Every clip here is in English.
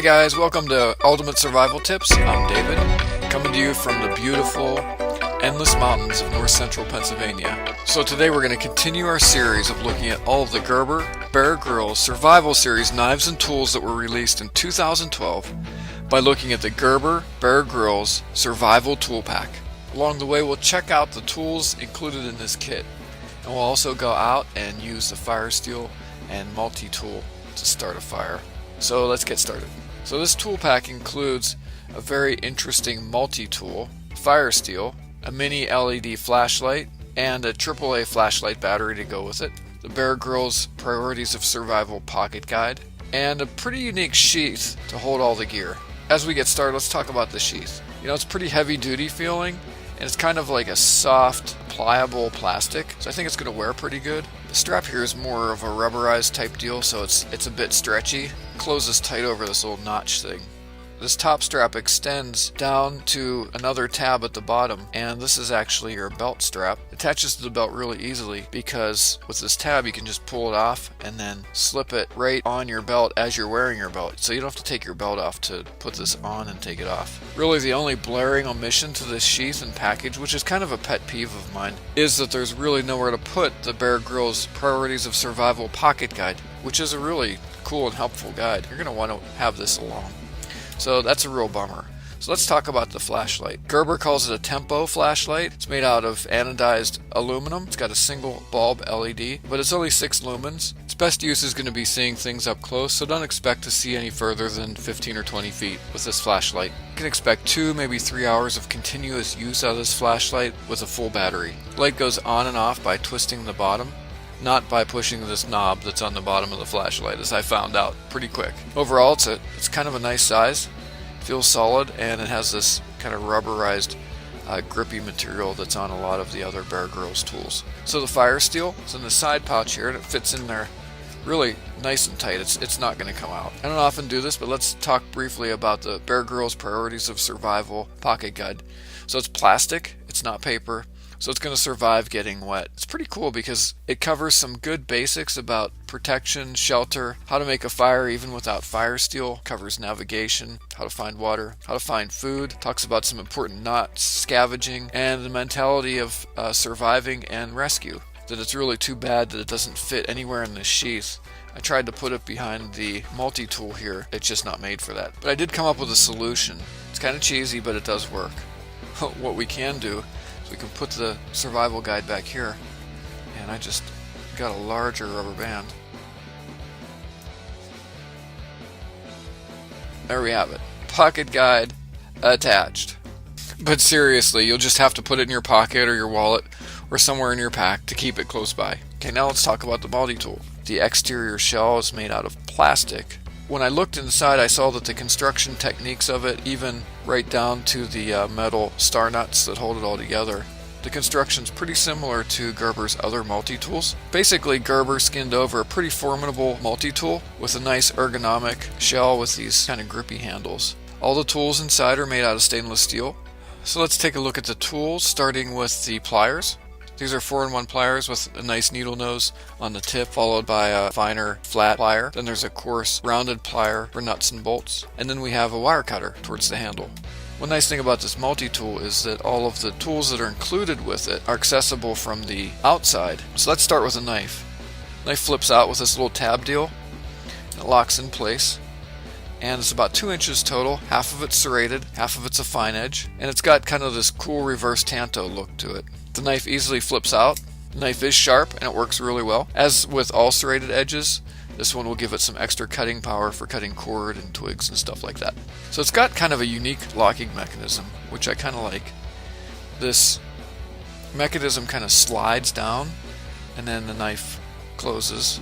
guys, welcome to Ultimate Survival Tips. I'm David, coming to you from the beautiful, endless mountains of north central Pennsylvania. So today we're going to continue our series of looking at all of the Gerber, Bear Grylls Survival Series knives and tools that were released in 2012 by looking at the Gerber, Bear Grylls Survival Tool Pack. Along the way we'll check out the tools included in this kit, and we'll also go out and use the fire steel and multi-tool to start a fire. So let's get started. So this tool pack includes a very interesting multi-tool, fire steel, a mini LED flashlight, and a AAA flashlight battery to go with it, the Bear Grylls Priorities of Survival pocket guide, and a pretty unique sheath to hold all the gear. As we get started, let's talk about the sheath. You know, it's pretty heavy duty feeling, and it's kind of like a soft, pliable plastic, so I think it's going to wear pretty good. The strap here is more of a rubberized type deal, so it's a bit stretchy. Closes tight over this little notch thing. This top strap extends down to another tab at the bottom, and this is actually your belt strap. It attaches to the belt really easily because with this tab you can just pull it off and then slip it right on your belt as you're wearing your belt. So you don't have to take your belt off to put this on and take it off. Really the only blaring omission to this sheath and package, which is kind of a pet peeve of mine, is that there's really nowhere to put the Bear Grylls Priorities of Survival pocket guide, which is a really cool and helpful guide. You're going to want to have this along. So that's a real bummer. So let's talk about the flashlight. Gerber calls it a tempo flashlight. It's made out of anodized aluminum. It's got a single bulb LED, but it's only 6 lumens. Its best use is going to be seeing things up close, so don't expect to see any further than 15 or 20 feet with this flashlight. You can expect 2, maybe 3 hours of continuous use out of this flashlight with a full battery. The light goes on and off by twisting the bottom, not by pushing this knob that's on the bottom of the flashlight, as I found out pretty quick. Overall, it's kind of a nice size, feels solid, and it has this kind of rubberized grippy material that's on a lot of the other Bear Grylls tools. So the fire steel is in the side pouch here, and it fits in there really nice and tight. It's not going to come out. I don't often do this, but let's talk briefly about the Bear Grylls Priorities of Survival pocket guide. So it's plastic, it's not paper, so it's going to survive getting wet. It's pretty cool because it covers some good basics about protection, shelter, how to make a fire even without fire steel, covers navigation, how to find water, how to find food, talks about some important knots, scavenging, and the mentality of surviving and rescue. That it's really too bad that it doesn't fit anywhere in this sheath. I tried to put it behind the multi-tool here. It's just not made for that. But I did come up with a solution. It's kind of cheesy, but it does work. What we can do, we can put the survival guide back here, and I just got a larger rubber band. There we have it. Pocket guide attached. But seriously, you'll just have to put it in your pocket or your wallet or somewhere in your pack to keep it close by. Okay, now let's talk about the multi-tool. The exterior shell is made out of plastic. When I looked inside, I saw that the construction techniques of it, even right down to the metal star nuts that hold it all together, the construction's pretty similar to Gerber's other multi-tools. Basically, Gerber skinned over a pretty formidable multi-tool with a nice ergonomic shell with these kind of grippy handles. All the tools inside are made out of stainless steel. So let's take a look at the tools, starting with the pliers. These are 4-in-1 pliers with a nice needle nose on the tip, followed by a finer flat plier. Then there's a coarse rounded plier for nuts and bolts. And then we have a wire cutter towards the handle. One nice thing about this multi-tool is that all of the tools that are included with it are accessible from the outside. So let's start with a knife. Knife flips out with this little tab deal. It locks in place. And it's about 2 inches total. Half of it's serrated, half of it's a fine edge. And it's got kind of this cool reverse tanto look to it. The knife easily flips out. The knife is sharp and it works really well. As with all serrated edges, this one will give it some extra cutting power for cutting cord and twigs and stuff like that. So it's got kind of a unique locking mechanism, which I kind of like. This mechanism kind of slides down and then the knife closes.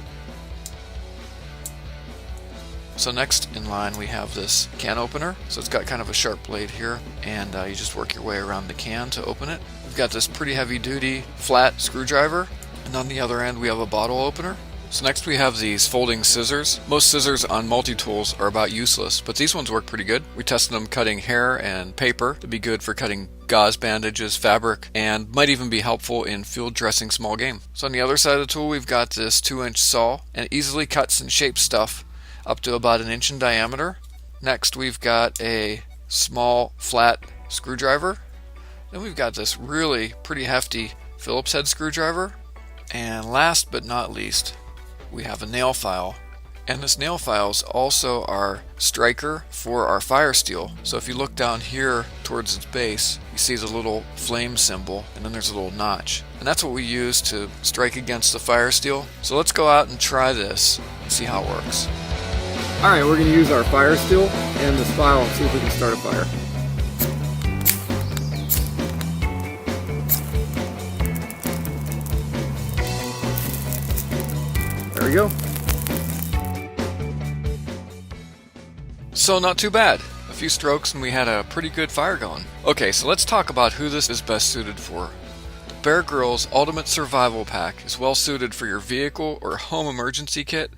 So next in line we have this can opener. So it's got kind of a sharp blade here, and you just work your way around the can to open it. We've got this pretty heavy duty flat screwdriver, and on the other end we have a bottle opener. So next we have these folding scissors. Most scissors on multi-tools are about useless, but these ones work pretty good. We tested them cutting hair and paper. They'd be good for cutting gauze bandages, fabric, and might even be helpful in field dressing small game. So on the other side of the tool we've got this 2-inch saw, and it easily cuts and shapes stuff up to about 1 inch in diameter. Next we've got a small flat screwdriver. Then we've got this really pretty hefty Phillips head screwdriver. And last but not least, we have a nail file. And this nail file is also our striker for our fire steel. So if you look down here towards its base, you see the little flame symbol, and then there's a little notch. And that's what we use to strike against the fire steel. So let's go out and try this and see how it works. Alright, we're going to use our fire steel and this file and see if we can start a fire. There we go. So not too bad. A few strokes and we had a pretty good fire going. Okay, so let's talk about who this is best suited for. The Bear Grylls Ultimate Survival Pack is well suited for your vehicle or home emergency kit.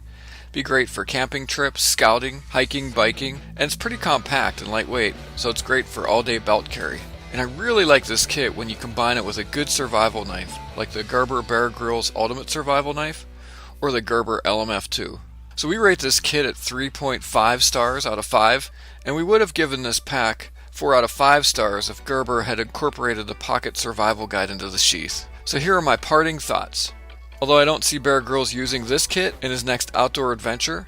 Be great for camping trips, scouting, hiking, biking, and it's pretty compact and lightweight, so it's great for all-day belt carry. And I really like this kit when you combine it with a good survival knife, like the Gerber Bear Grylls Ultimate Survival Knife or the Gerber LMF2. So we rate this kit at 3.5 stars out of 5, and we would have given this pack 4 out of 5 stars if Gerber had incorporated the pocket survival guide into the sheath. So here are my parting thoughts. Although I don't see Bear Grylls using this kit in his next outdoor adventure,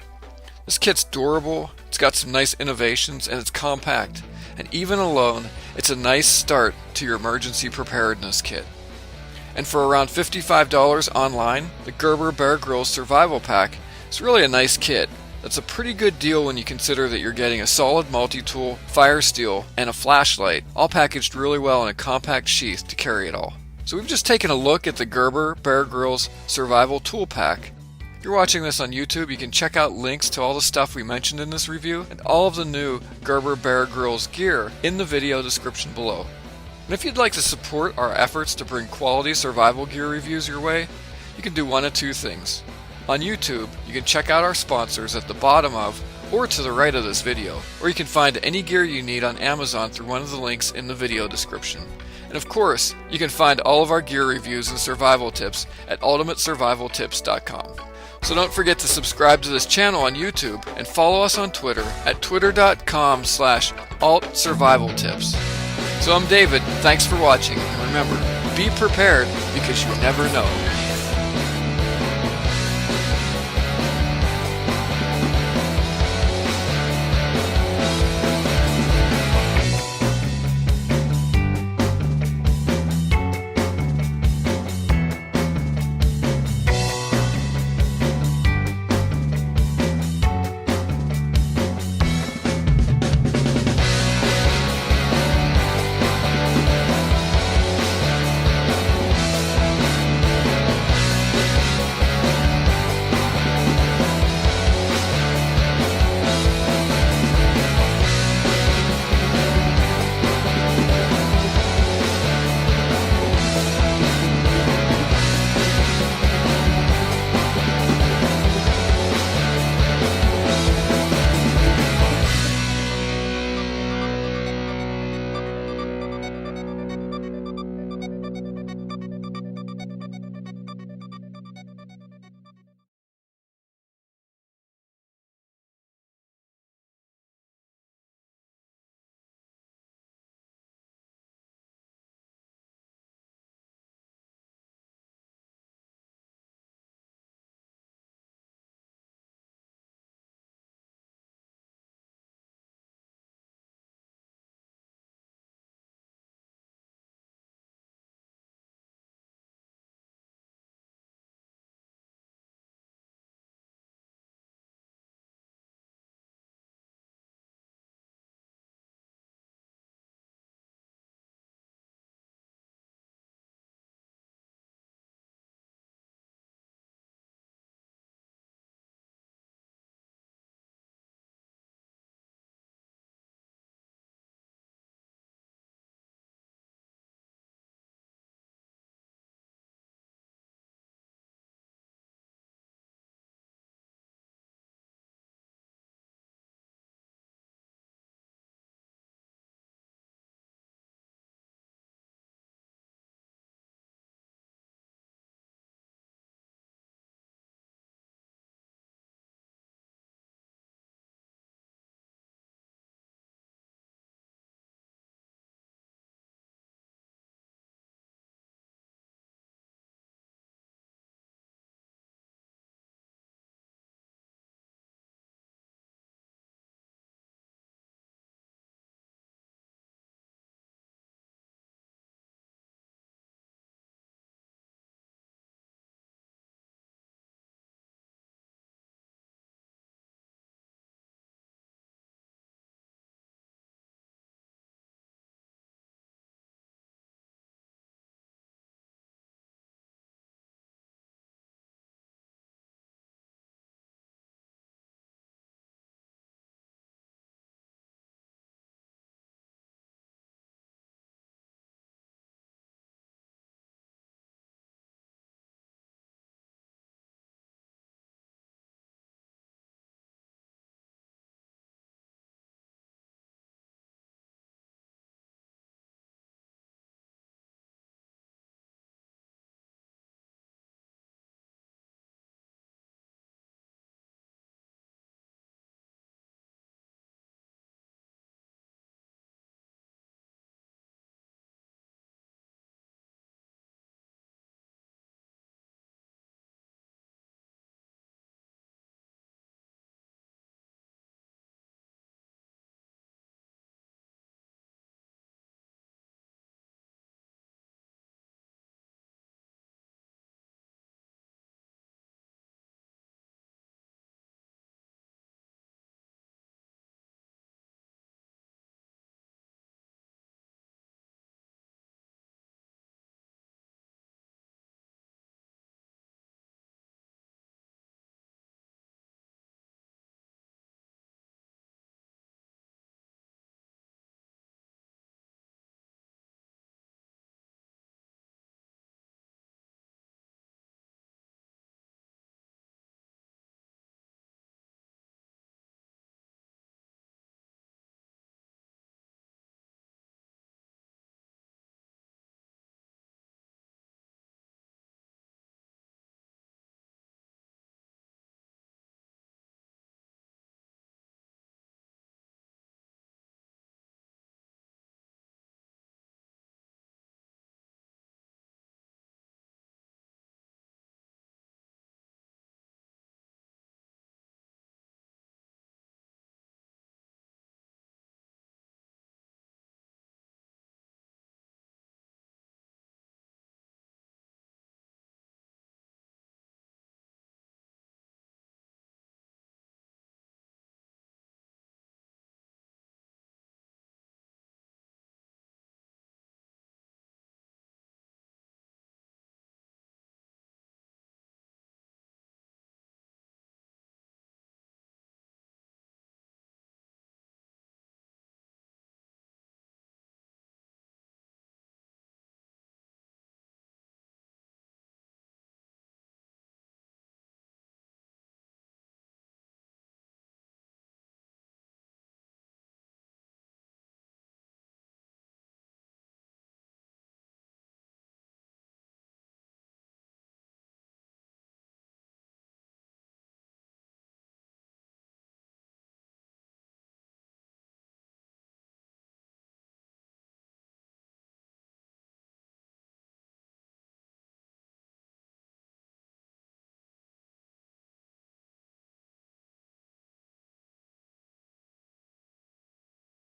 this kit's durable, it's got some nice innovations, and it's compact. And even alone, it's a nice start to your emergency preparedness kit. And for around $55 online, the Gerber Bear Grylls Survival Pack is really a nice kit. That's a pretty good deal when you consider that you're getting a solid multi-tool, fire steel, and a flashlight, all packaged really well in a compact sheath to carry it all. So we've just taken a look at the Gerber Bear Grylls Survival Tool Pack. If you're watching this on YouTube, you can check out links to all the stuff we mentioned in this review and all of the new Gerber Bear Grylls gear in the video description below. And if you'd like to support our efforts to bring quality survival gear reviews your way, you can do one of two things. On YouTube, you can check out our sponsors at the bottom of or to the right of this video, or you can find any gear you need on Amazon through one of the links in the video description. And of course, you can find all of our gear reviews and survival tips at ultimatesurvivaltips.com. So don't forget to subscribe to this channel on YouTube and follow us on Twitter at twitter.com/altsurvivaltips. So I'm David, thanks for watching, and remember, be prepared because you never know.